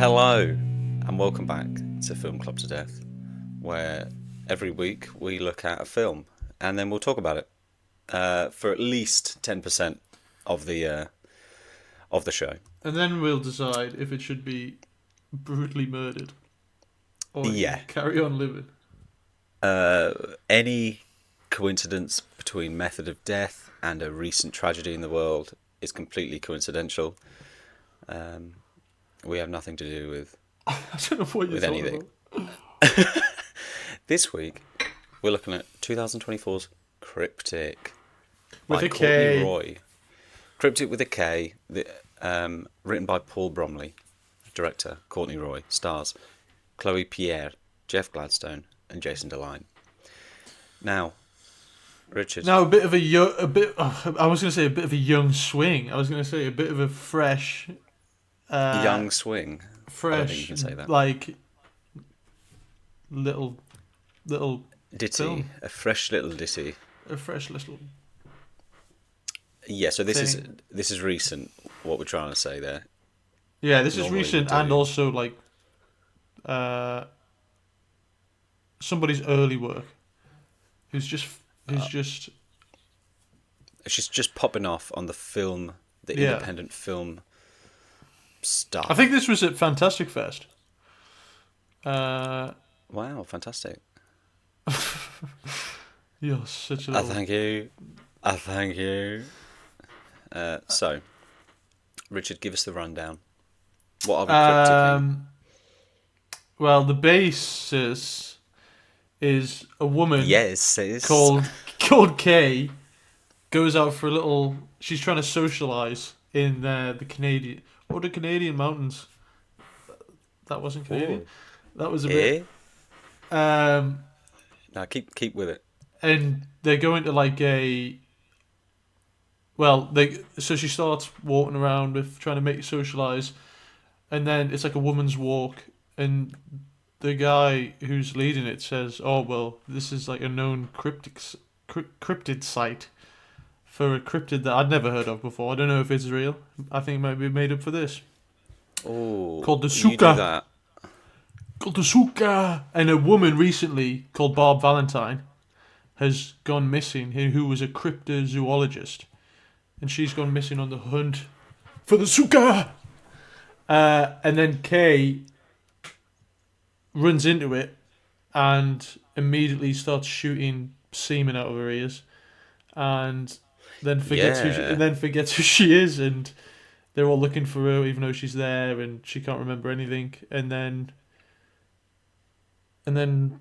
Hello, and welcome back to Film Club to Death, where every week we look at a film and then we'll talk about it for at least 10% of the show. And then we'll decide if it should be brutally murdered or Yeah. carry on living. Any coincidence between method of death and a recent tragedy in the world is completely coincidental. We have nothing to do with I don't know what you're talking anything. about. This week, we're looking at 2024's Kryptic With by a Courtney K. Roy. Kryptic with a K, written by Paul Bromley, director Courtney Roy, stars Chloe Pierre, Jeff Gladstone, and Jason Deline. Now, Richard. Now I was going to say a bit of a young swing. I was going to say a bit of a fresh. Young swing. I don't think you Fresh, can say that. like little Ditty, film. a fresh little ditty. A fresh little. Yeah, so this thing. is recent. What we're trying to say there. Yeah, this is Normally recent we do. and also like somebody's early work. Who's just She's just popping off on the Yeah. independent film stuff. I think this was at Fantastic Fest. Wow, fantastic. You're such a I little... thank you. I thank you. So, Richard, give us the rundown. What are we cryptic? Well, the basis is a woman Yes, it is. called Kay goes out for a little... She's trying to socialise in the Canadian... What are the Canadian mountains? That wasn't Canadian. Ooh. That was a bit... Now keep with it. And they go into like a... Well, so she starts walking around with trying to make socialise, and then it's like a woman's walk, and the guy who's leading it says, "Oh well, this is like a known cryptid site for a cryptid that I'd never heard of before. I don't know if it's real. I think it might be made up for this. Oh, Called the you do Suka. that. Called the Suka." And a woman recently called Barb Valentine has gone missing, who was a cryptozoologist. And she's gone missing on the hunt for the Suka. And then Kay runs into it and immediately starts shooting semen out of her ears, and then forgets who she is, and they're all looking for her even though she's there, and she can't remember anything. And then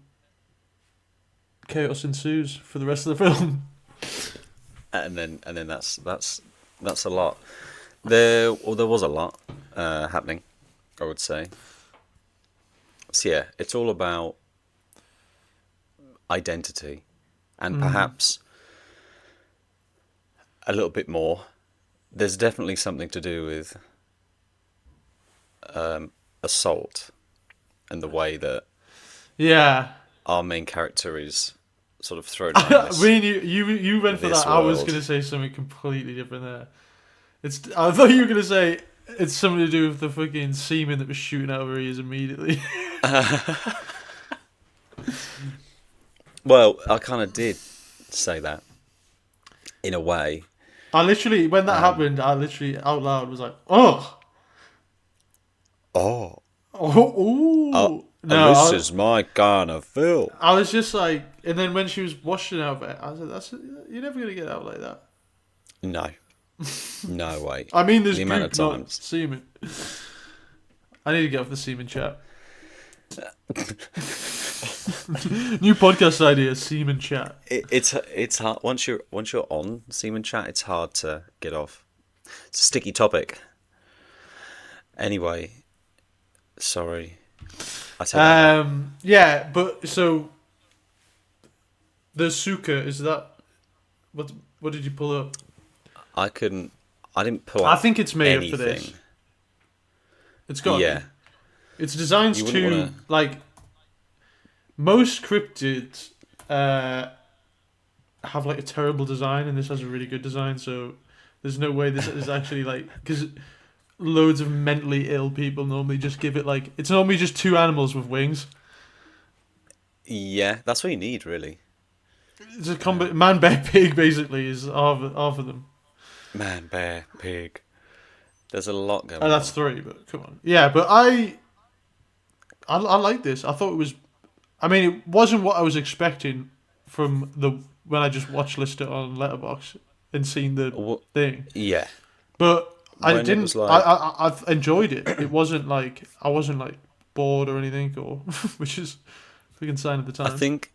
chaos ensues for the rest of the film. And then that's a lot. There was a lot happening, I would say. So yeah, it's all about identity, and perhaps a little bit more. There's definitely something to do with assault, and the way that Yeah. our main character is sort of thrown around I this. mean, you went for this that. I was world. going to say something completely different there. I thought you were going to say it's something to do with the fucking semen that was shooting out of her ears immediately. Well, I kind of did say that in a way. I literally, when that happened, I literally out loud was like, "Oh, Oh, oh, no." this is my kind of film. I was just like, and then when she was washing out of it, I was like, "You're never gonna get out like that." No, no way. I mean, there's The amount of goop, not times. semen. I need to get off the semen chat. New podcast idea: semen chat. It's hard once you're on Semen Chat. It's hard to get off. It's a sticky topic. Anyway, sorry. I take that back. Yeah, but so the Suka, is that what did you pull up? I didn't pull I up think it's made anything. up for this. It's got Yeah. It's designed You to wouldn't wanna- like most cryptids have like a terrible design, and this has a really good design. So there's no way this is actually like, because loads of mentally ill people normally just give it like it's normally just two animals with wings. Yeah, that's what you need, really. It's a man, bear, pig basically is half of them. Man, bear, pig. There's a lot Oh, going that's on. three, but come on. Yeah, but I like this. I thought it was. I mean, it wasn't what I was expecting from the when I just watch listed it on Letterboxd and seen the thing. Yeah, But I when it was didn't. like, I've enjoyed it. It wasn't like I wasn't like bored or anything, or which is a good sign of the I times. think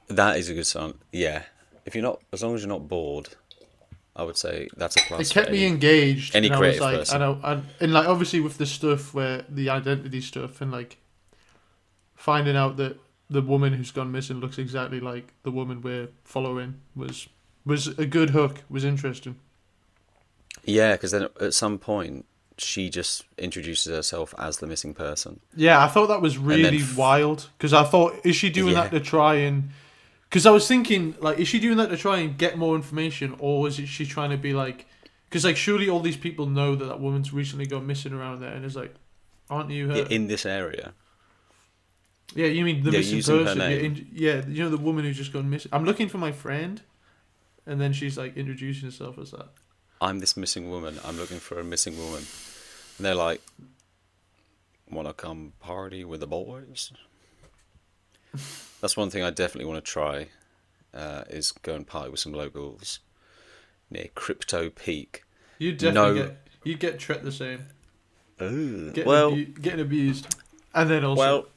that is a good sign. Yeah, if you're not, as long as you're not bored, I would say that's a It plus for kept me engaged, any and I was creative like, I person. know, and like obviously with the stuff where the identity stuff and like finding out that the woman who's gone missing looks exactly like the woman we're following was a good hook. Was interesting. Yeah, because then at some point she just introduces herself as the missing person, Yeah, I thought that was and then really wild because I thought, is she doing that yeah, to try and? Because I was thinking, like, is she doing that to try and get more information, or is it she trying to be like? Because like, surely all these people know that that woman's recently gone missing around there, and it's like, aren't you yeah, her? in this area, Yeah, you mean the yeah, missing using her person? Yeah, name. yeah, you know the woman who's just gone missing. I'm looking for my friend, and then she's like introducing herself as that. I'm this missing woman. I'm looking for a missing woman. And they're like, "Wanna come party with the boys?" That's one thing I definitely want to try. Is go and party with some locals near Crypto Peak. You definitely No, you get treated the same, ooh, getting abused, and then also well,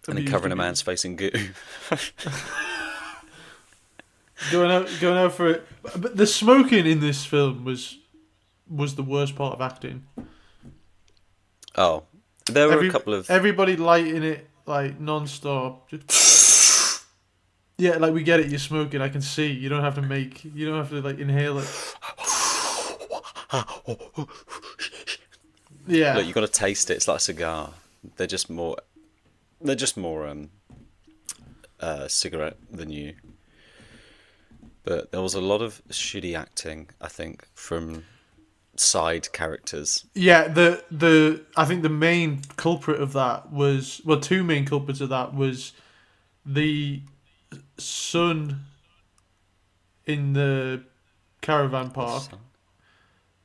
and then abused, covering a abused. man's face in goo. Going out for it. But the smoking in this film was the worst part of acting. Oh, there were a Every couple of everybody lighting it like non-stop. Just, yeah, like we get it. You're smoking. I can see. You don't have to make. You don't have to like inhale it. look. Yeah. You got to taste it. It's like a cigar. They're just more. They're just more cigarette than you. But there was a lot of shitty acting, I think, from side characters. Yeah, the I think the main culprit of that was well, two main culprits of that was the son in the caravan The park, son.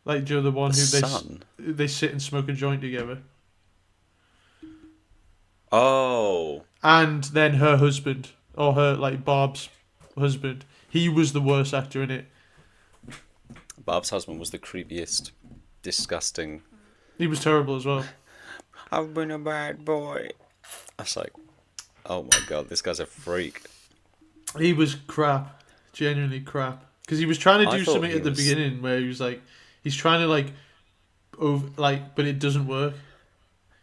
like Joe, the one The who son. they sit and smoke a joint together, Oh, and then her husband or her like Barb's husband. He was the worst actor in it. Barb's husband was the creepiest, disgusting. He was terrible as well. I've been a bad boy. I was like, oh my god, this guy's a freak. He was crap, genuinely crap. Because he was trying to I do thought something he at the was. beginning where he was like, he's trying to like but it doesn't work. Tries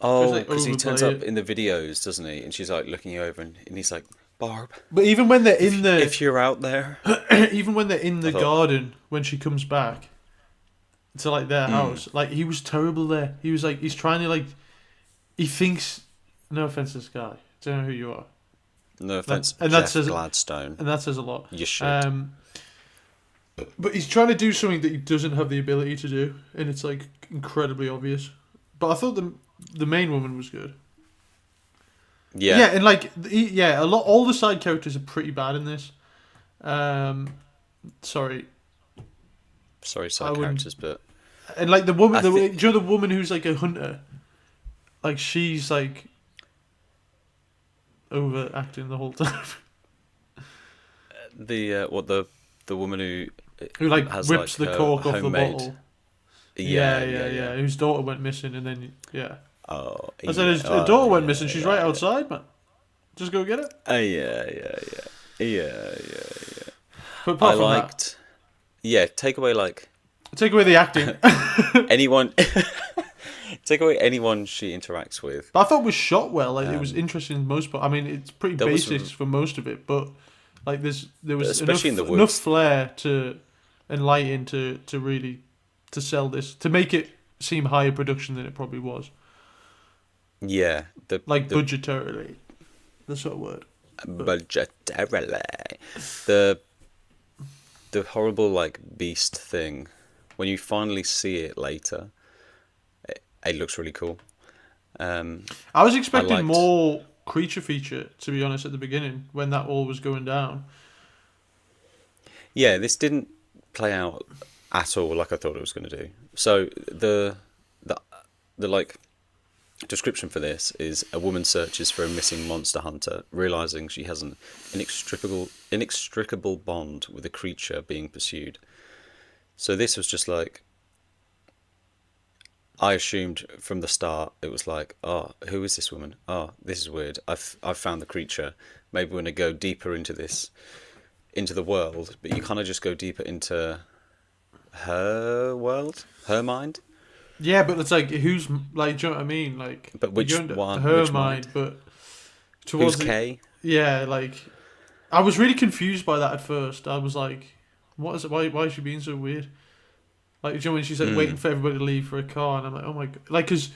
to Oh, like because he turns overplay up it. in the videos, doesn't he? And she's like looking you over, and he's like, Barb, But even when they're in if you're out there. even when they're in I the thought, garden when she comes back to like their mm, house, like he was terrible there. He was like he's trying to like he thinks. No offense to this guy. Don't know who you are. no offense, That Jeff says Gladstone. a lot. You should. Um, but he's trying to do something that he doesn't have the ability to do, and it's like incredibly obvious. But I thought the main woman was good. Yeah. Yeah, and like yeah, a lot. All the side characters are pretty bad in this. Um, sorry, Sorry, I side wouldn't. characters, but And like the woman, I think do you know the woman who's like a hunter? Like she's like overacting the whole time. the woman who Who like has rips like the her cork off the homemade. bottle. Yeah, yeah, yeah. Whose daughter went missing, and then yeah. Oh, I said yeah. her Oh, daughter went yeah, missing. She's right yeah, outside, man. Just go get it. yeah. Yeah, yeah, yeah, yeah. But I apart from liked. Yeah, take away like that, take away the acting. anyone. Take away anyone she interacts with. But I thought it was shot well. Like it was Um, interesting in most part. I mean, it's pretty there was, basics for most of it, but like there was especially in the enough woods. flair to and lighting to really to sell this to make it seem higher production than it probably was. Yeah, Like the budgetarily, that's sort of word. budgetarily, the the horrible like beast thing. When you finally see it later, It looks really cool. Um, I was I expecting liked. more creature feature, to be honest, at the beginning when that all was going down. Yeah, this didn't play out at all like I thought it was going to do. So the the like description for this is a woman searches for a missing monster hunter, realizing she has an inextricable bond with a creature being pursued. So this was just like I assumed from the start it was like, oh, who is this woman? Oh, this is weird. I've found the creature. Maybe we're gonna go deeper into this into the world, but you kind of just go deeper into her world, her mind. Yeah, but it's like who's like, do you know what I mean? Like But you go which into one? her Which mind? mind, but Who's towards the Kay? yeah, like I was really confused by that at first. I was like, what is it? Why is she being so weird? Like, do you know when she's like waiting Mm. for everybody to leave for a car, and I'm like, oh my god, like, cause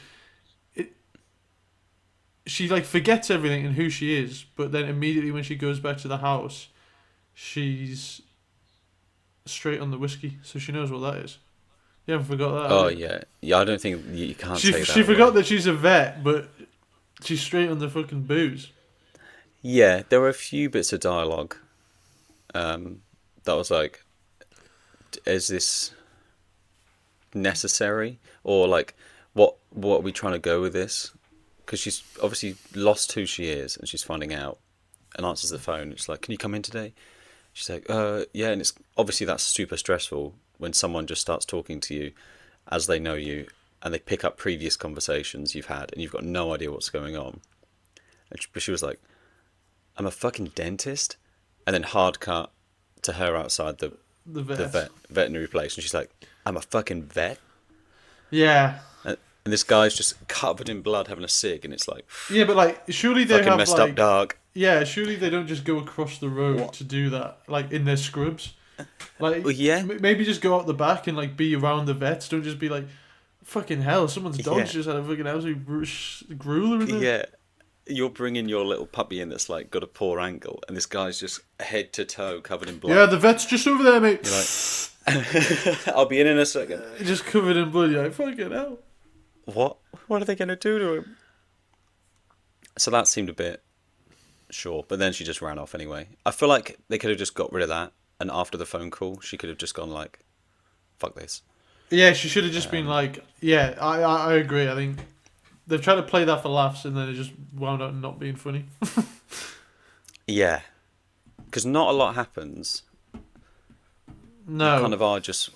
she like forgets everything and who she is, but then immediately when she goes back to the house, she's straight on the whiskey, so she knows what that is. You haven't forgot that, have Oh you? yeah, yeah. I don't think you can't She take she that forgot away. that she's a vet, but she's straight on the fucking booze. Yeah, there were a few bits of dialogue that was like, is this necessary or like what are we trying to go with this? Because she's obviously lost who she is and she's finding out and answers the phone. It's like, can you come in today? She's like, yeah, and it's obviously that's super stressful when someone just starts talking to you as they know you and they pick up previous conversations you've had and you've got no idea what's going on. But she was like, I'm a fucking dentist, and then hard cut to her outside The the vet. veterinary place, and she's like, I'm a fucking vet, Yeah, and this guy's just covered in blood having a cig, and it's like, yeah, but like, surely they fucking have messed up, like, dog. yeah, surely they don't just go across the road What? to do that, like in their scrubs. Like, Well, yeah, maybe just go out the back and like be around the vets. Don't just be like, fucking hell, someone's dog's yeah, just had a fucking absolute grueler in there. yeah. You're bringing your little puppy in that's like got a poor ankle, and this guy's just head to toe covered in Yeah, blood. the vet's just over there, mate. You're like, I'll be in a second. Just covered in blood. You're like, fucking hell. What? What are they gonna do to him? So that seemed a bit sure, but then she just ran off anyway. I feel like they could have just got rid of that, and after the phone call, she could have just gone like, "Fuck this." Yeah, she should have just been Um, like, yeah, I agree. I think they've tried to play that for laughs and then it just wound up not being funny. yeah, because not a lot happens. You kind No. of are just.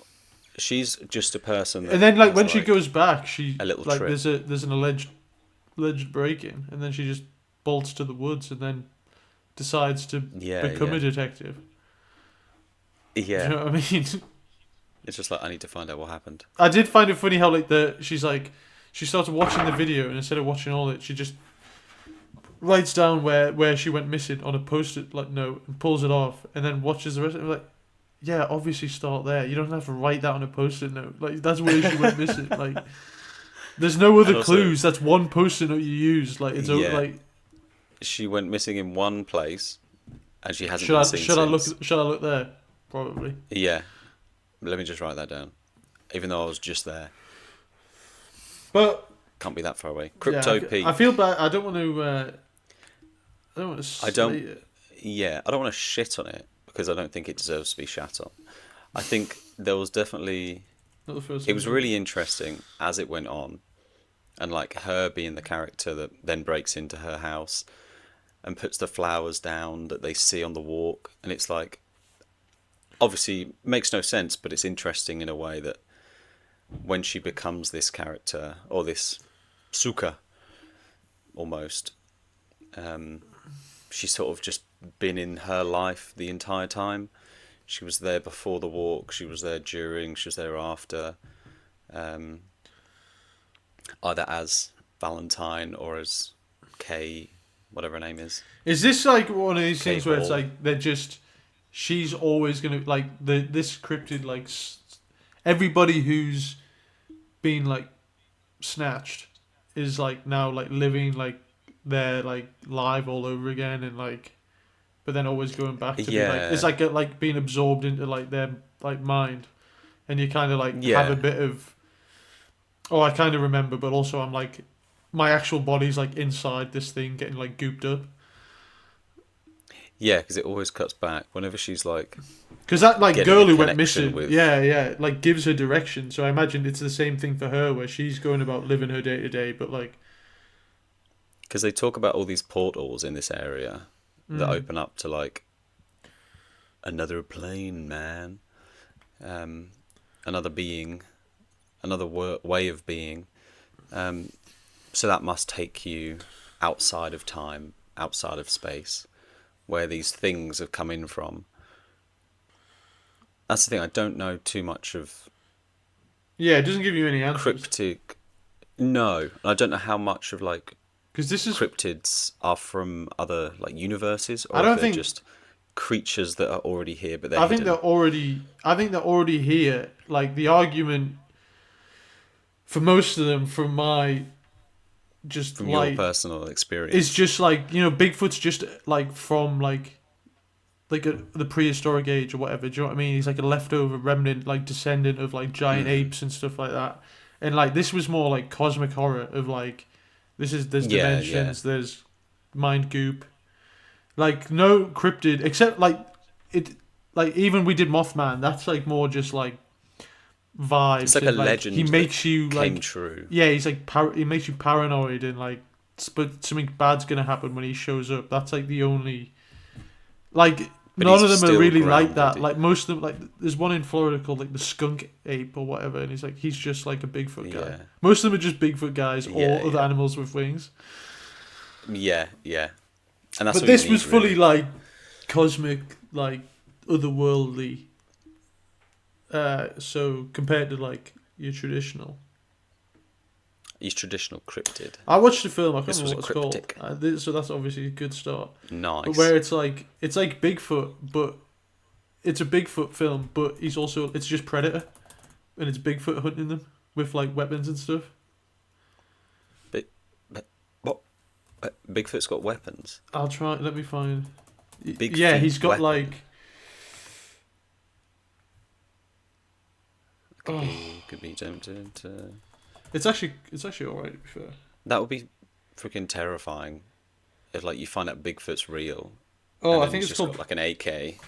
She's just a person And that then like has when she like goes back, she a little like trip. there's an alleged break in, and then she just bolts to the woods and then decides to Yeah, become yeah, a detective. Do you yeah. know what I mean? It's just like I need to find out what happened. I did find it funny how like she's like she starts watching the video and instead of watching all it, she just writes down where she went missing on a post-it like note and pulls it off and then watches the rest of it. Like, yeah, obviously start there. You don't have to write that on a post-it note. Like that's where she went missing. Like there's no other And also, clues. That's one post-it note you use. Like it's yeah, like she went missing in one place, and she hasn't been seen should I look since. should I look there? Probably. Yeah, let me just write that down. Even though I was just there, But can't be that far away. yeah, Crypto I Pete. feel bad. I don't want to. I don't want to I don't. slate it. Yeah, I don't want to shit on it because I don't think it deserves to be shat on. I think there was definitely. Not the first It time. was really interesting as it went on, and like her being the character that then breaks into her house and puts the flowers down that they see on the walk, and it's like obviously makes no sense, but it's interesting in a way that when she becomes this character or this Suka almost, um, she's sort of just been in her life the entire time. She was there before the walk, she was there during, she was there after, um, either as Valentine or as Kay, whatever her name is, Is this like one of these Kay things where it's Hall. like they're just she's always gonna like this cryptid like everybody who's been like snatched is like now like living like their like live all over again and like but then always going back to be like it's Yeah, like being absorbed into like their like mind and you kind of like have a yeah, bit of Oh, I kind of remember, but also I'm like, my actual body's like inside this thing, getting like gooped up. Yeah, because it always cuts back whenever she's like Because that like getting girl a who went connection missing, with. yeah, yeah, like gives her direction. So I imagine it's the same thing for her, where she's going about living her day to day, but like, Because they talk about all these portals in this area that mm, open up to like another plane, man, um, another being, another way of being. Um, so that must take you outside of time, outside of space, where these things have come in from. That's the thing. I don't know too much of yeah, it doesn't give you any answers. cryptic. No, I don't know how much of like Because this is, cryptids are from other like universes, I or if don't they're think, just creatures that are already here but they're I think hidden they're already here. Like the argument for most of them, from my just from your like, personal is experience. just like Bigfoot's just like from the prehistoric age or whatever. Do you know what I mean? He's like a leftover remnant, like descendant of like giant Hmm. apes and stuff like that. And like this was more like cosmic horror of like, there's Yeah, yeah. dimensions, there's mind goop. Like no cryptid except like it, like even we did Mothman. That's like more just like It's vibes, like a and like he legend that makes you came like, true, yeah, he's like he makes you paranoid and like, but something bad's gonna happen when he shows up. That's like the only, like, but none he's of them are still really like grounded. that. Like most of them, like there's one in Florida called like the skunk ape or whatever, and he's just like a Bigfoot guy. Yeah, Most of them are just Bigfoot guys yeah, or other yeah, animals with wings. yeah, yeah. And that's But all you this was need, fully really. like cosmic, like otherworldly. So compared to like your traditional. He's traditional cryptid. I watched the film. I can't This remember was a what it's called. cryptic. So that's obviously a good start. But Nice. where it's like Bigfoot, but it's a Bigfoot film, but it's just Predator, and it's Bigfoot hunting them with like weapons and stuff. But, but what? Bigfoot's got weapons. I'll try. Let me find. Big Yeah, feet he's got weapon. like. Could Oh, be, could be tempted to. it's actually all right to be fair. That would be freaking terrifying if like you find out Bigfoot's real, Oh, and I then think he's it's just got called. like an AK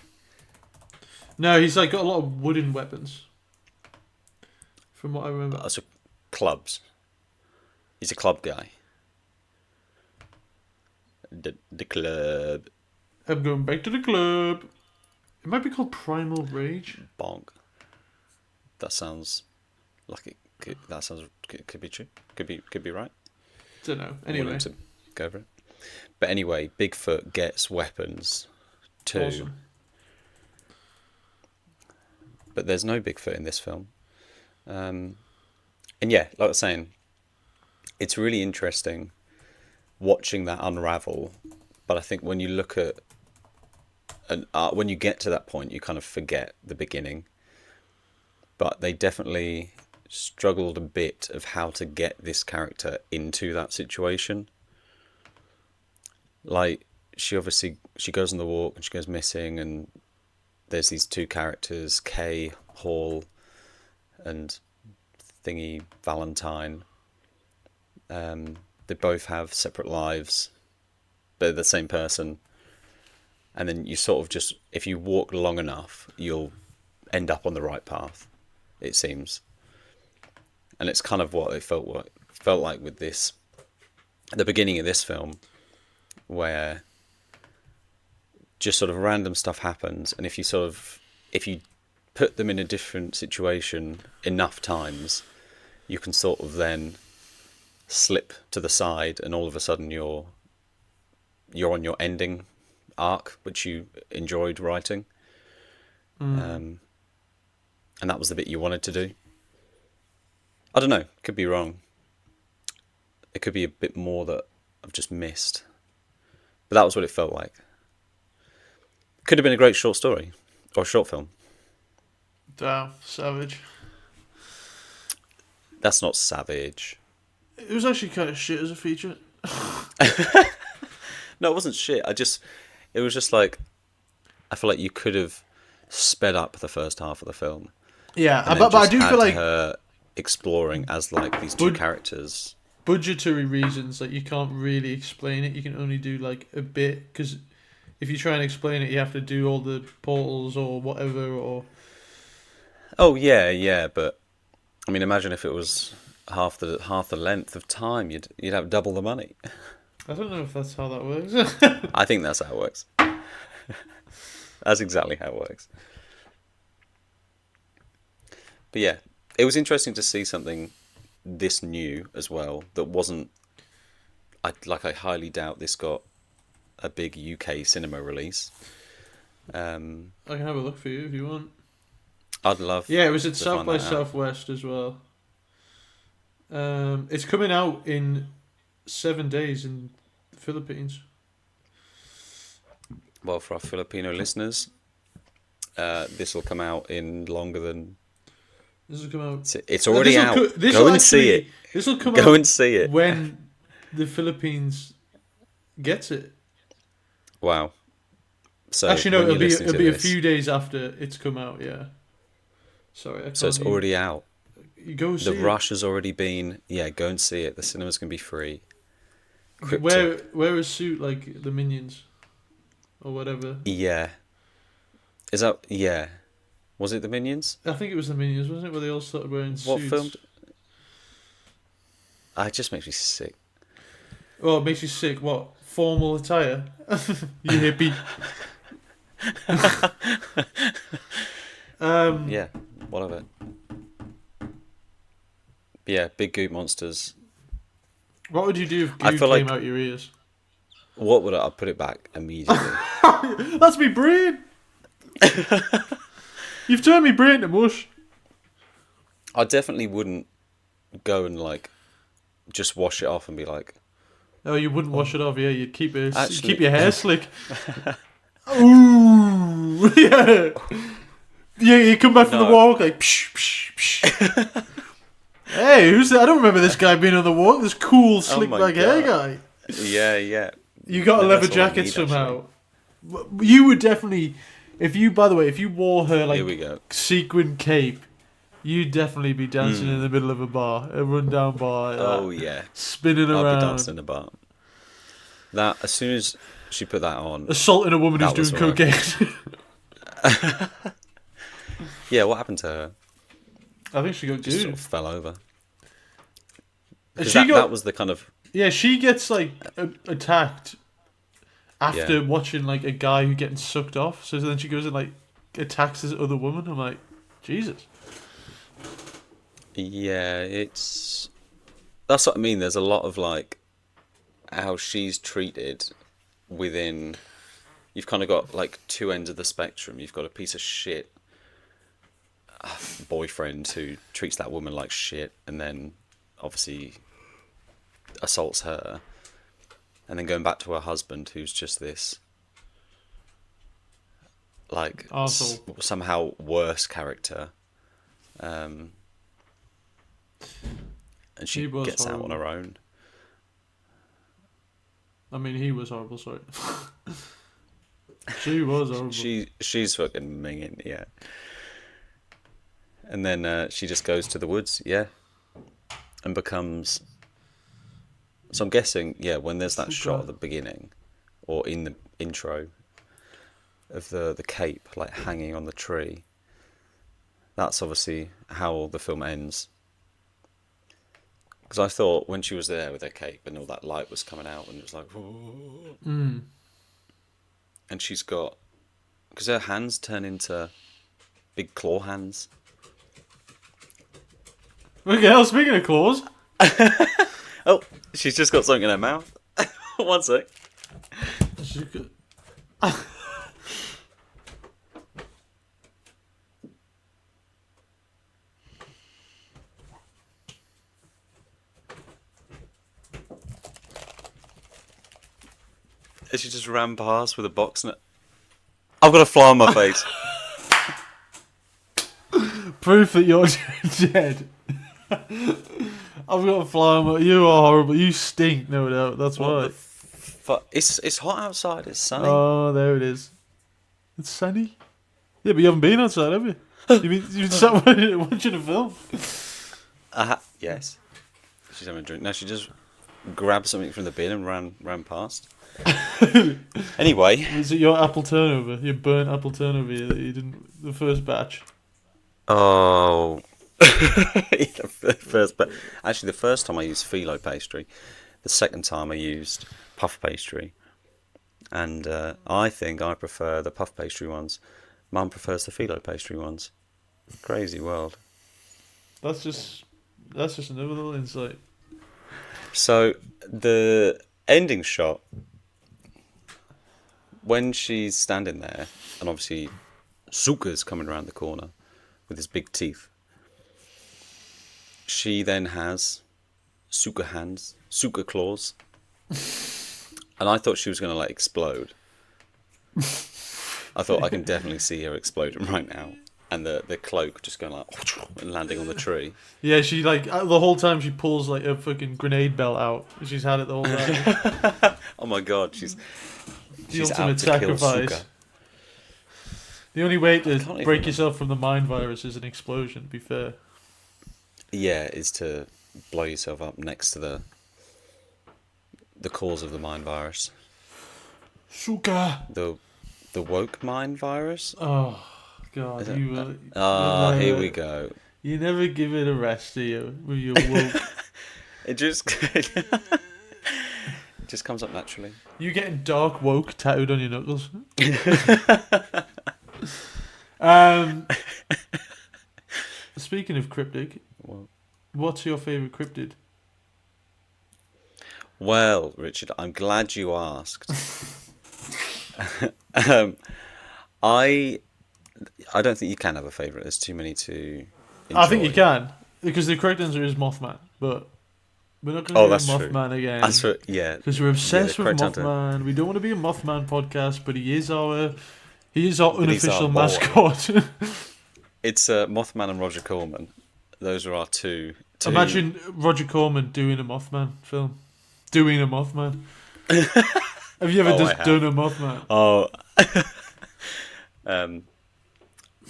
No, he's like got a lot of wooden weapons, from what I remember. as clubs. He's a club guy. The club I'm going back to the club. It might be called Primal Rage. bonk. That sounds like it. That sounds could be true. Could be right. Don't know. I'm willing Anyway, to go over it. But anyway, Bigfoot gets weapons too. awesome. But there's no Bigfoot in this film. And yeah, like I was saying, it's really interesting watching that unravel. But I think when you look at and when you get to that point, you kind of forget the beginning. But they definitely struggled a bit of how to get this character into that situation. Like she goes on the walk and she goes missing, and there's these two characters, Kay Hall and Thingy Valentine. They both have separate lives, but they're the same person. And then you sort of just, if you walk long enough, you'll end up on the right path, it seems. And it's kind of what it felt like with this, at the beginning of this film, where just sort of random stuff happens, and if you put them in a different situation enough times, you can sort of then slip to the side, and all of a sudden you're on your ending arc, which you enjoyed writing, Mm. um, and that was the bit you wanted to do. I don't know, could be wrong. It could be a bit more that I've just missed, but that was what it felt like. Could have been a great short story or short film. Damn, savage. That's not savage. It was actually kind of shit as a feature. No, it wasn't shit. It was just like, I feel like you could have sped up the first half of the film Yeah, and then but I just do feel had like her exploring as like these two Bud- characters. Budgetary reasons, like you can't really explain it. You can only do like a bit because if you try and explain it, you have to do all the portals or whatever. Or Oh yeah, yeah, but I mean, imagine if it was half the length of time, you'd have double the money. I don't know if that's how that works. I think that's how it works. That's exactly how it works. But yeah, it was interesting to see something this new as well that wasn't. I highly doubt this got a big UK cinema release. I can have a look for you if you want. I'd love. Yeah, it was at to South find by that out. Southwest as well. It's coming out in 7 days in the Philippines. Well, for our Filipino listeners, this will come out in longer than. This will come out. It's already out. Go and see it. This will come Go out and see it. when the Philippines gets it. Wow. So Actually, no, when you're it'll listening to be a this- few days after it's come out. Yeah. Sorry, I can't. So it's already out. You go see The it. rush has already been. Yeah, go and see it. The cinema's gonna be free. Kryptic. Wear a suit like the Minions, or whatever. Yeah. Is that yeah? Was it the Minions? I think it was the Minions, wasn't it? Where they all started wearing What suits. film? It just makes me sick. Oh, it makes you sick. What? Formal attire? You hippie. Yeah, whatever. Yeah, big goop monsters. What would you do if I goo feel came like- out your ears? What would I'll put it back immediately. That's me brain. You've turned me brain to mush. I definitely wouldn't go and like just wash it off and be like, Oh, you wouldn't wash it off, yeah? You'd keep it. Actually- Keep your hair slick. Ooh, yeah. Yeah, you come back from the No. walk like, psh, psh, psh. Hey, who's that? I don't remember this guy being on the walk. This cool, slick my back hair God. guy. yeah. You got a No, leather that's all I jacket need, somehow. You would definitely, by the way, if you wore her Here we like go. sequin cape, you'd definitely be dancing in the middle of a bar, a rundown bar. Like Oh that, yeah, spinning I'll around, be dancing in a bar. That as soon as she put that on, assaulting a woman who's That was doing cocaine. yeah. What happened to her? I think she got Just sort good. of fell over. 'Cause She that was the kind of Yeah, she gets like attacked after Yeah. watching like a guy who getting sucked off. So then she goes and like attacks this other woman. I'm like, Jesus. yeah. That's what I mean. There's a lot of like how she's treated within. You've kind of got like two ends of the spectrum. You've got a piece of shit boyfriend who treats that woman like shit, and then obviously assaults her, and then going back to her husband who's just this like Arsehole. somehow worse character, and she He was gets out on horrible. her own. I mean, he was horrible. Sorry. She was horrible. She's fucking minging, yeah. And then she just goes to the woods, yeah, and becomes. So I'm guessing, yeah, when there's that shot at the beginning, or in the intro, of the cape like hanging on the tree. That's obviously how the film ends. Because I thought when she was there with her cape and all that light was coming out and it was like, whoa. And she's got, because her hands turn into big claw hands. Okay, hell, speaking of claws. Oh, she's just got something in her mouth. One sec. She could- And she just ran past with a box and I've got a fly on my face. Proof that you're dead. I've got a fly on my... You are horrible. You stink, no doubt. That's What why. the fuck? It's hot outside. It's sunny. Oh, there it is. It's sunny. Yeah, but you haven't been outside, have you? You've been sat watching a film. Yes. She's having a drink. No, she just grabbed something from the bin and ran past. Anyway. Was it your apple turnover? Your burnt apple turnover that you didn't... The first batch? Oh. The first, but actually, the first time I used phyllo pastry. The second time I used puff pastry. And I think I prefer the puff pastry ones. Mum prefers the phyllo pastry ones. Crazy world. That's just another little insight. So the ending shot, when she's standing there, and obviously Suka's coming around the corner with his big teeth. She then has Suka hands, Suka claws, and I thought she was going to like explode. I thought I can definitely see her exploding right now, and the cloak just going like and landing on the tree. Yeah, she like the whole time she pulls like a fucking grenade belt out. She's had it the whole time. Oh my god, she's ultimate out to kill sacrifice. Suka. The only way to can't break even- yourself from the mind virus is an explosion. To be fair. Yeah, is to blow yourself up next to the cause of the mind virus. Suka. The woke mind virus. Oh God, Is it- you will. Here we go. You never give it a rest, do you? With your woke. It just just comes up naturally. You getting dark woke tattooed on your knuckles? Speaking of cryptic, Well, what's your favourite cryptid? well, Richard, I'm glad you asked. um, I don't think you can have a favourite. There's too many to enjoy. I think you can, because the correct answer is Mothman, but we're not going Oh, to do that's true. Mothman again. That's what, yeah. Because we're obsessed the with correct answer. Mothman. We don't want to be a Mothman podcast, but he is our he's unofficial our boy. mascot. It's Mothman and Roger Corman. Those are our two. Imagine Roger Corman doing a Mothman film. Doing a Mothman. Have you ever Oh, just I have. done a Mothman? Oh.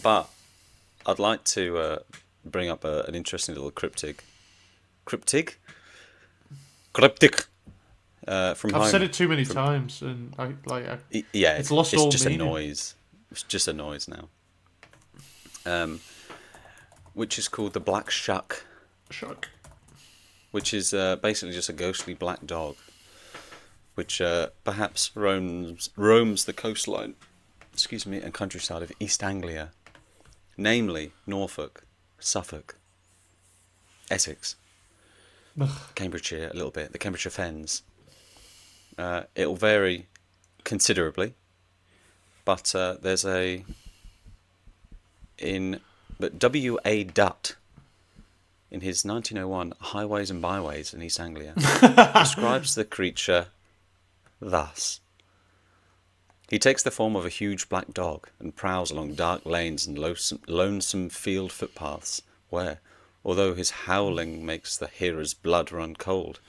But I'd like to bring up an interesting little cryptic. Cryptic? Cryptic. From I've home. said it too many times, and Yeah, It's lost all just meaning. a noise. It's just a noise now. Which is called the Black Shuck, shock. which is basically just a ghostly black dog, which perhaps roams the coastline, and countryside of East Anglia, namely Norfolk, Suffolk, Essex, Ugh. Cambridgeshire a little bit, the Cambridgeshire Fens. It'll vary considerably, but there's but W.A. Dutt, in his 1901 Highways and Byways in East Anglia, describes the creature thus. He takes the form of a huge black dog and prowls along dark lanes and lonesome field footpaths where, although his howling makes the hearer's blood run cold,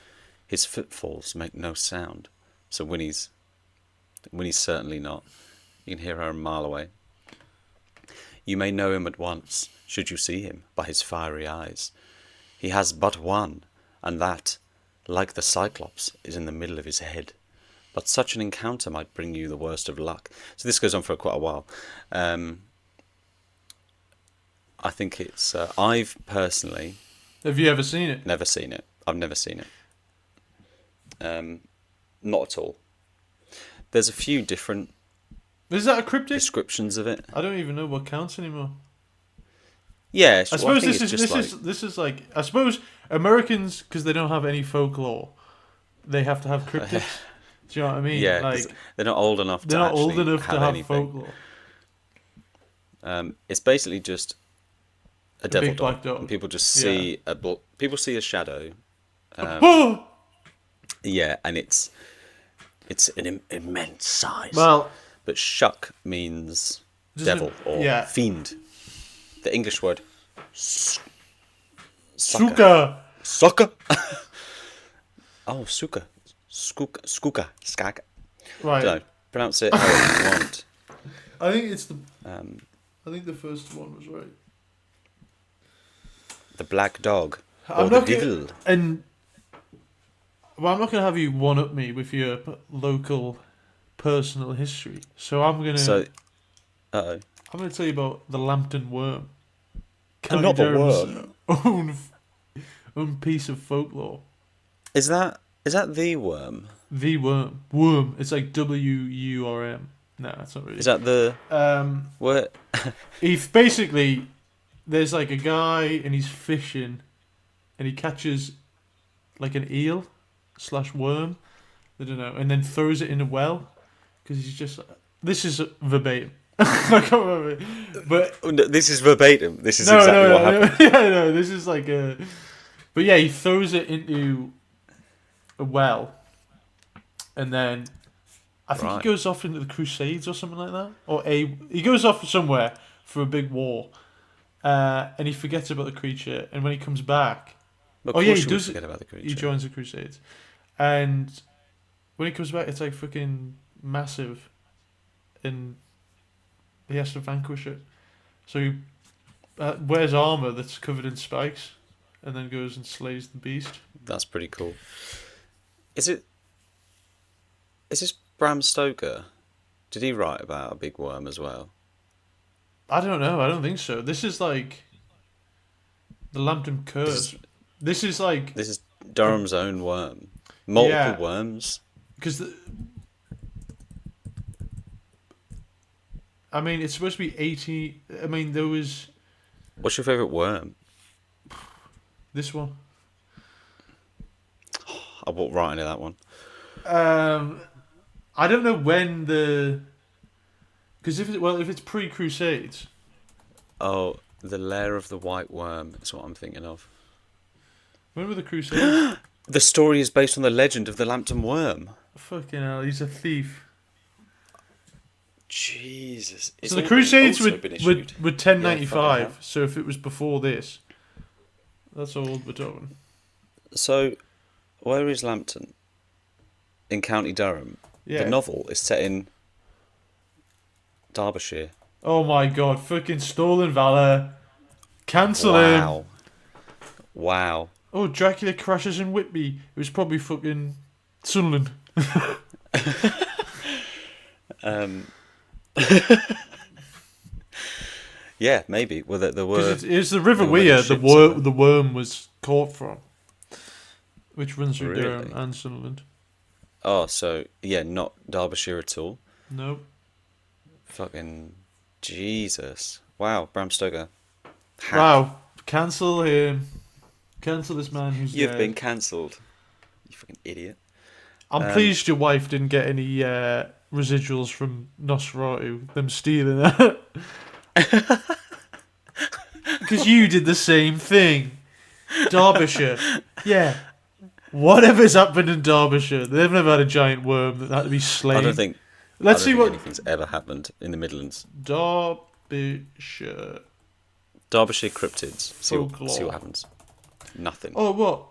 his footfalls make no sound. So Winnie's certainly not. You can hear her a mile away. You may know him at once, should you see him, by his fiery eyes. He has but one, and that, like the Cyclops, is in the middle of his head. But such an encounter might bring you the worst of luck. So this goes on for quite a while. I think it's... I've personally Have you ever seen it? never seen it. I've never seen it. Not at all. There's a few different Is that a cryptic? descriptions of it. I don't even know what counts anymore. Yeah, I suppose this is like I suppose Americans, because they don't have any folklore, they have to have cryptids. Do you know what I mean? Yeah, 'cause like they're not old enough to they're not old actually enough to have anything. folklore. It's basically just a devil big dog. black dog. And people just see people see a shadow. Oh! Yeah, and it's an immense size. Well, But shuck means Just devil a- or yeah. fiend. The English word sucker. Suka. Sucker. Oh, suka. Skuka. Skag. Right. Don't know. Pronounce it how you want. I think it's the. Um, I think the first one was right. the black dog. I'm the not gonna, devil. and well, I'm not gonna have you one up me with your local personal history. So So, uh-oh. I'm gonna tell you about the Lambton worm, County Another Durham's worm. own piece of folklore. Is that the worm? The worm. It's like WURM. No, that's not Is really. that the Um, word? if basically there's like a guy and he's fishing, and he catches like an eel slash worm. I don't know, and then throws it in a well because he's just. This is verbatim. I can't remember, but Oh, no, this is verbatim. This is no, exactly what no, no, happened. yeah, no. This is like a. But yeah, he throws it into a well, and then I think he Right. goes off into the Crusades or something like that, or he goes off somewhere for a big war, and he forgets about the creature, and when he comes back, Of oh yeah, course he you would does. forget about the He creature. joins the Crusades, and when he comes back, it's like fucking massive, and he has to vanquish it. So he wears armor that's covered in spikes, and then goes and slays the beast. That's pretty cool. Is it? Is this Bram Stoker? Did he write about a big worm as well? I don't know. I don't think so. This is like the Lambton This Curse. is This is like this is Durham's own worm. Multiple yeah, worms. because I mean it's supposed to be 80. I mean there was What's your favourite worm? this one. I walked right into that one. I don't know when the because if it's pre Crusades. Oh, the lair of the white worm is what I'm thinking of. When were the Crusades? The story is based on the legend of the Lambton worm. Fucking hell, he's a thief. Jesus. So the Crusades were 1095. Yeah, fucking So if it was before this, that's how old we're talking. So, where is Lambton? In County Durham. Yeah. The novel is set in Derbyshire. Oh my god, fucking stolen valor. Cancel him. Wow. Wow. Oh, Dracula crashes in Whitby. It was probably fucking Sunderland. Yeah, maybe. Well, there were. Because it's the River there were Weir ships somewhere. the worm was caught from, which runs through Really? Durham and Sunderland. Oh, so yeah, not Derbyshire at all. Nope. Fucking Jesus! Wow, Bram Stoker. Hack. Wow. Cancel him. Cancel this man who's You've dead. been cancelled. You fucking idiot. I'm pleased your wife didn't get any residuals from Nosferatu, them stealing it. Because you did the same thing. Derbyshire. Yeah. Whatever's happened in Derbyshire, they've never had a giant worm that had to be slain. I don't think. Let's I see don't what think anything's ever happened in the Midlands. Derbyshire. Derbyshire cryptids. See Folklore. what happens. Nothing. Oh, what?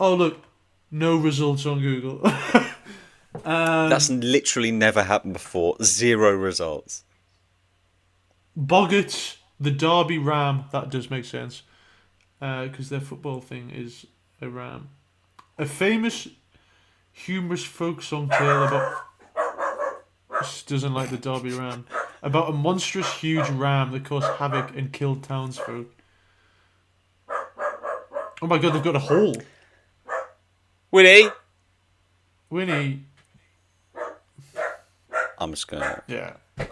Oh, look. No results on Google. That's literally never happened before. 0 results. Boggarts, the Derby Ram. That does make sense. Because their football thing is a ram. A famous, humorous folk song tale about... This doesn't like the Derby Ram. About a monstrous, huge ram that caused havoc and killed townsfolk. Oh my god, they've got a hole. Winnie! Winnie. I'm just gonna. Yeah. I'm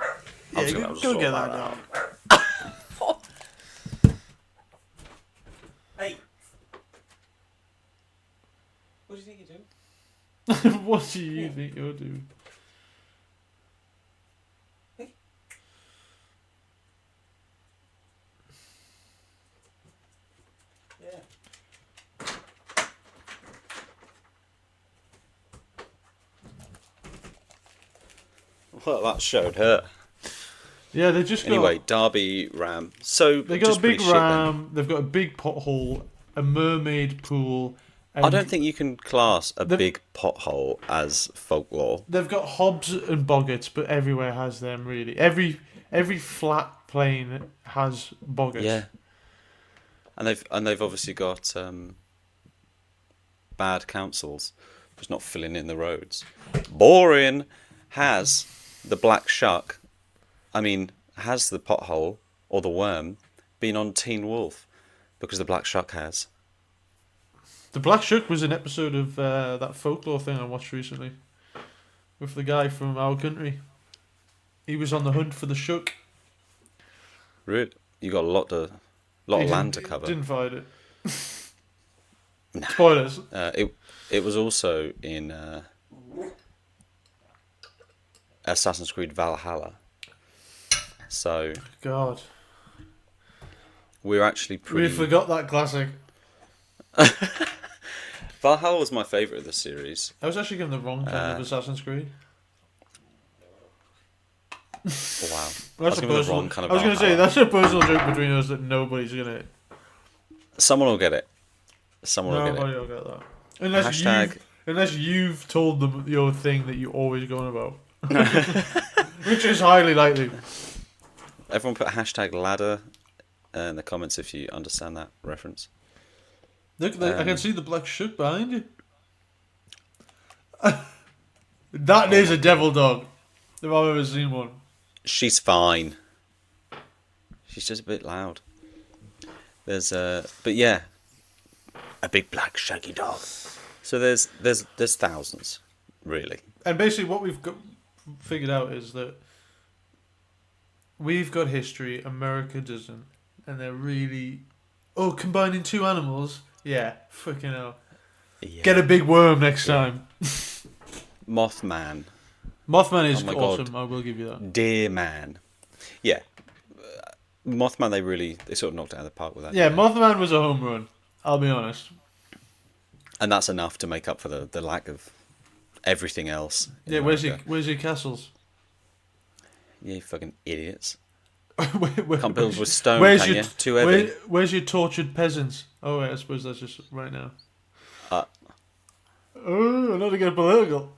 just gonna Go get that dog. Hey! What do you think you're doing? What do you think you're doing? Yeah. Well, that showed her. Yeah, they just got... Anyway, Derby Ram. So They got just a big pretty shit, then. ram, they've got a big pothole, a mermaid pool... I don't think you can class a The- big pothole as folklore. They've got hobs and boggarts, but everywhere has them, really. Every flat plain has boggarts. Yeah. And they've obviously got bad councils just not filling in the roads. Boring. Has the black shuck, has the pothole or the worm been on Teen Wolf? Because the black shuck has. The Black Shuck was an episode of that folklore thing I watched recently with the guy from our country. He was on the hunt for the shuck. Really? You got a lot of land to cover. Didn't find it. Nah. Spoilers. It was also in Assassin's Creed Valhalla. So God, we're actually pretty. we forgot that classic. Valhalla was my favourite of the series. I was actually given the wrong kind of Assassin's Creed. Wow. I was given the wrong kind of I was going to say, Valhalla. that's a personal joke between us that nobody's going to... Someone will get it. Someone will get Nobody it. will get that. Unless you've told them your thing that you always go on about. Which is highly likely. Everyone put hashtag ladder in the comments if you understand that reference. Look, I can see the black shuck behind you. That is a devil dog. If I've ever seen one. She's fine. She's just a bit loud. But yeah, a big black shaggy dog. So there's thousands, really. And basically what we've figured out is that we've got history, America doesn't. And they're really... Oh, combining two animals? Yeah, fucking hell. Yeah. Get a big worm next time. Mothman. Mothman is Oh my awesome, God. I will give you that. Deer Man. Yeah. Mothman, they sort of knocked it out of the park with that. Yeah, didn't they? Mothman was a home run, I'll be honest. And that's enough to make up for the lack of everything else. in Yeah, America. where's your castles? Yeah, you fucking idiots. Where- Can't build with stone, where's can your, you? Too heavy. Where's your tortured peasants? Oh wait, I suppose that's just right now. Uh. Oh, not to get political.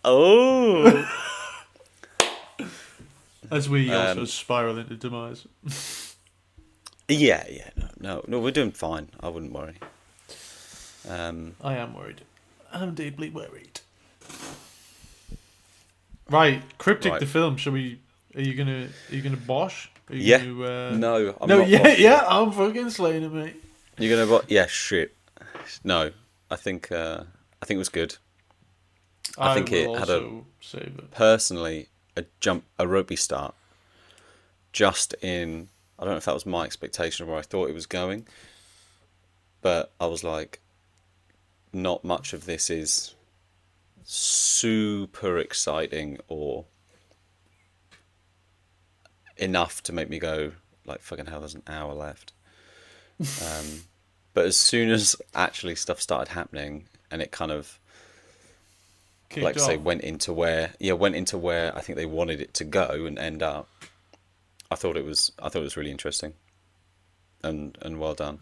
Oh! As we also spiral into demise. Yeah, no, we're doing fine. I wouldn't worry. I am worried. I'm deeply worried. Right, Kryptic Right. the film. Are you gonna bosh? Are you Yeah. Gonna, No, I'm no, not. yeah, watching. yeah. I'm fucking slaying it, mate. You're gonna. Yeah, shit. No, I think it was good. I think it will had a also save it. personally a ropey start. Just in, I don't know if that was my expectation of where I thought it was going, but I was like, not much of this is super exciting or enough to make me go like, fucking hell, there's an hour left. But as soon as actually stuff started happening and it kind of Kicked like off. say went into where I think they wanted it to go and end up, I thought it was really interesting and well done.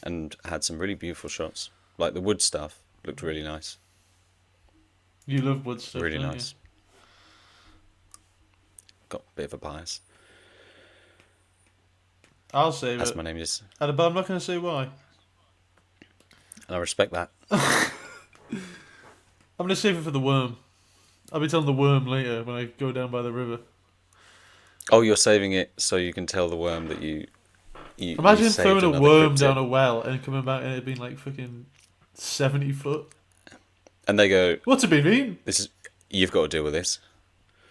And had some really beautiful shots. Like the wood stuff looked really nice. You love wood stuff, Really don't nice. Got a bit of a bias. you? I'll save As it. my name is, But I'm not going to say why. and I respect that. I'm going to save it for the worm. I'll be telling the worm later when I go down by the river. Oh, you're saving it so you can tell the worm that you Imagine you saved throwing a another worm cryptid. down a well and coming back and it being like fucking 70 foot. And they go, What's it been mean? you've got to deal with this.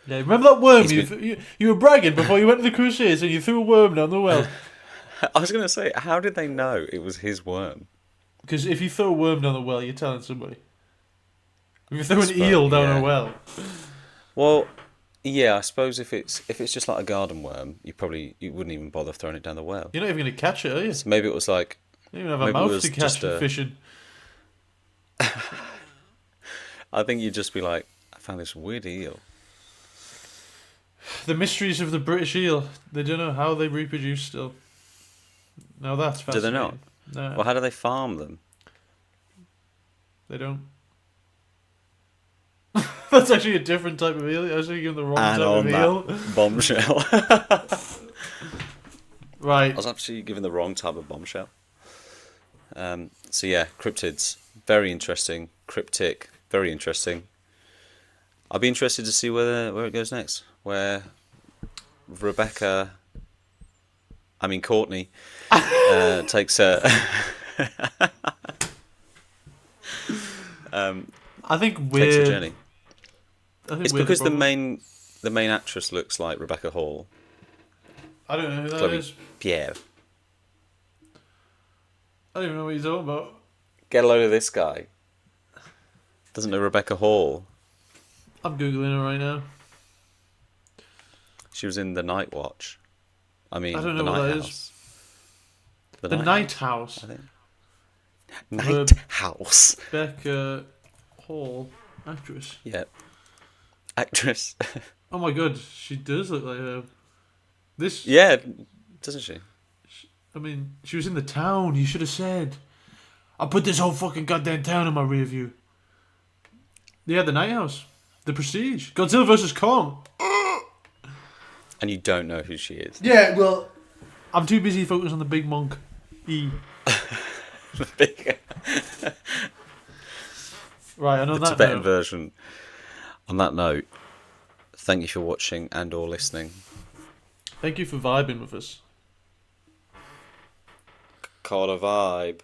Yeah, remember that worm He's you were bragging before you went to the Crusades and you threw a worm down the well? I was going to say, how did they know it was his worm? Because if you throw a worm down the well, you're telling somebody. If you throw an Suppose- eel down yeah. a well. Well, yeah, I suppose if it's just like a garden worm, you wouldn't even bother throwing it down the well. You're not even going to catch it, are you? So maybe it was like, You don't even have a maybe it mouth was to catch just for a- fishing. I think you'd just be like, I found this weird eel. The mysteries of the British eel. They don't know how they reproduce still. Now that's Do they fascinating. not? No, Well, how do they farm them? they don't. That's actually a different type of eel. I was thinking of the wrong And type on of eel. that bombshell. Right. I was actually given the wrong type of bombshell. So yeah, cryptids, very interesting. Cryptic, very interesting. I'll be interested to see where it goes next. Where Rebecca, I mean Courtney, takes a. I think takes a we're. journey. I think It's we're the because problem. the main actress looks like Rebecca Hall, I don't know who that Chloe is. Pierre. I don't even know what you're talking about. Get a load of this guy. Doesn't know Rebecca Hall. I'm googling her right now. She was in The Night Watch. I I mean, don't The know what Night that is. House. The The Night Night House, House. I think. Night House. Rebecca Hall, actress. Yeah. Actress. Oh my god, she does look like her. This. Yeah, doesn't she? I mean, she was in The Town. You should have said. I put this whole fucking goddamn town in my rear view. Yeah, The Night House. The Prestige. Godzilla vs. Kong. And you don't know who she is. Yeah, well, I'm too busy focused on the big monk. E. Right, and on The that Tibetan note, version. On that note, thank you for watching and or listening. thank you for vibing with us. Caught a vibe.